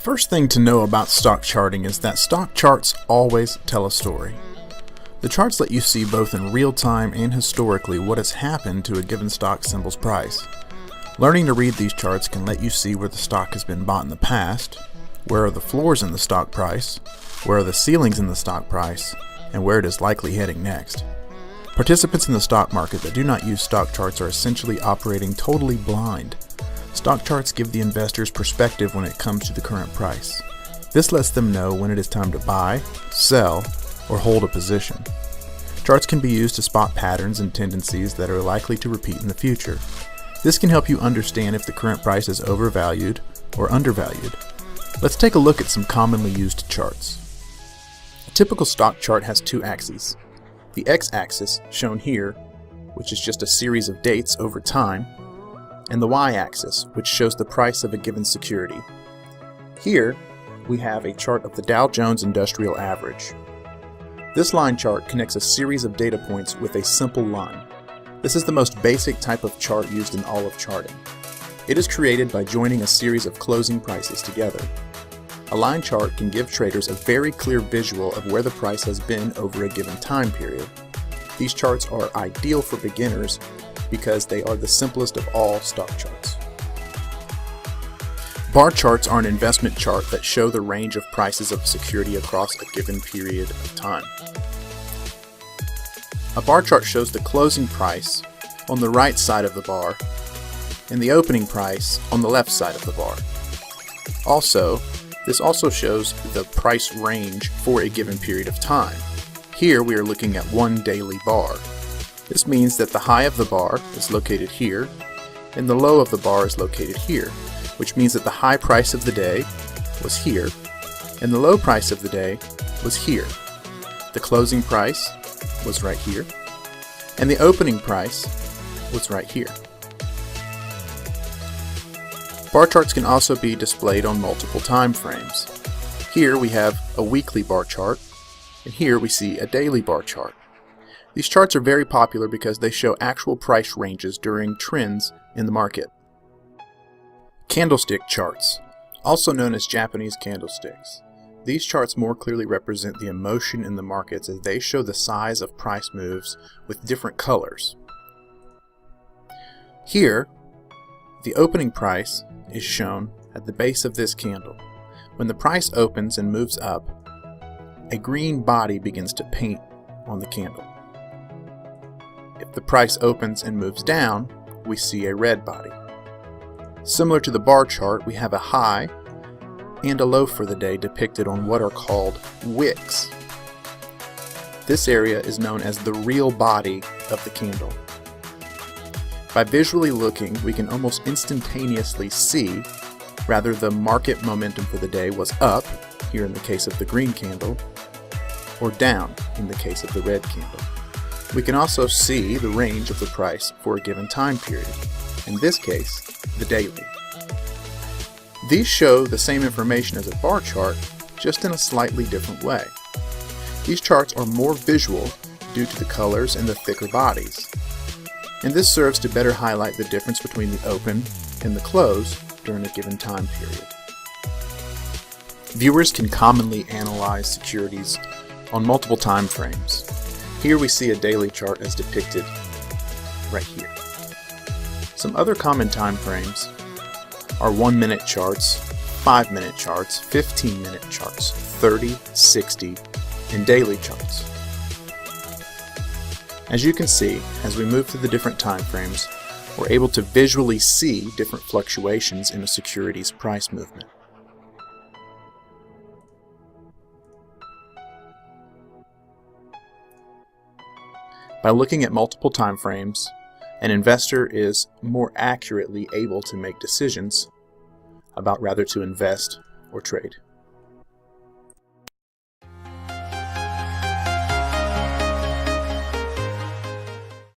First thing to know about stock charting is that stock charts always tell a story. The charts let you see both in real time and historically what has happened to a given stock symbol's price. Learning to read these charts can let you see where the stock has been bought in the past, where are the floors in the stock price, where are the ceilings in the stock price, and where it is likely heading next. Participants in the stock market that do not use stock charts are essentially operating totally blind. Stock charts give the investors perspective when it comes to the current price. This lets them know when it is time to buy, sell, or hold a position. Charts can be used to spot patterns and tendencies that are likely to repeat in the future. This can help you understand if the current price is overvalued or undervalued. Let's take a look at some commonly used charts. A typical stock chart has two axes. The x-axis, shown here, which is just a series of dates over time, and the y-axis, which shows the price of a given security. Here, we have a chart of the Dow Jones Industrial Average. This line chart connects a series of data points with a simple line. This is the most basic type of chart used in all of charting. It is created by joining a series of closing prices together. A line chart can give traders a very clear visual of where the price has been over a given time period. These charts are ideal for beginners because they are the simplest of all stock charts. Bar charts are an investment chart that show the range of prices of security across a given period of time. A bar chart shows the closing price on the right side of the bar and the opening price on the left side of the bar. This also shows the price range for a given period of time. Here we are looking at one daily bar. This means that the high of the bar is located here and the low of the bar is located here, which means that the high price of the day was here and the low price of the day was here. The closing price was right here and the opening price was right here. Bar charts can also be displayed on multiple time frames. Here we have a weekly bar chart, and here we see a daily bar chart. These charts are very popular because they show actual price ranges during trends in the market. Candlestick charts, also known as Japanese candlesticks. These charts more clearly represent the emotion in the markets as they show the size of price moves with different colors. Here, the opening price is shown at the base of this candle. When the price opens and moves up, a green body begins to paint on the candle. If the price opens and moves down, we see a red body. Similar to the bar chart, we have a high and a low for the day depicted on what are called wicks. This area is known as the real body of the candle. By visually looking, we can almost instantaneously see whether the market momentum for the day was up, here in the case of the green candle, or down in the case of the red candle. We can also see the range of the price for a given time period, in this case, the daily. These show the same information as a bar chart, just in a slightly different way. These charts are more visual due to the colors and the thicker bodies, and this serves to better highlight the difference between the open and the close during a given time period. Viewers can commonly analyze securities on multiple time frames. Here we see a daily chart as depicted right here. Some other common time frames are 1-minute charts, 5-minute charts, 15-minute charts, 30, 60, and daily charts. As you can see, as we move through the different time frames, we're able to visually see different fluctuations in a security's price movement. By looking at multiple time frames, an investor is more accurately able to make decisions about whether to invest or trade.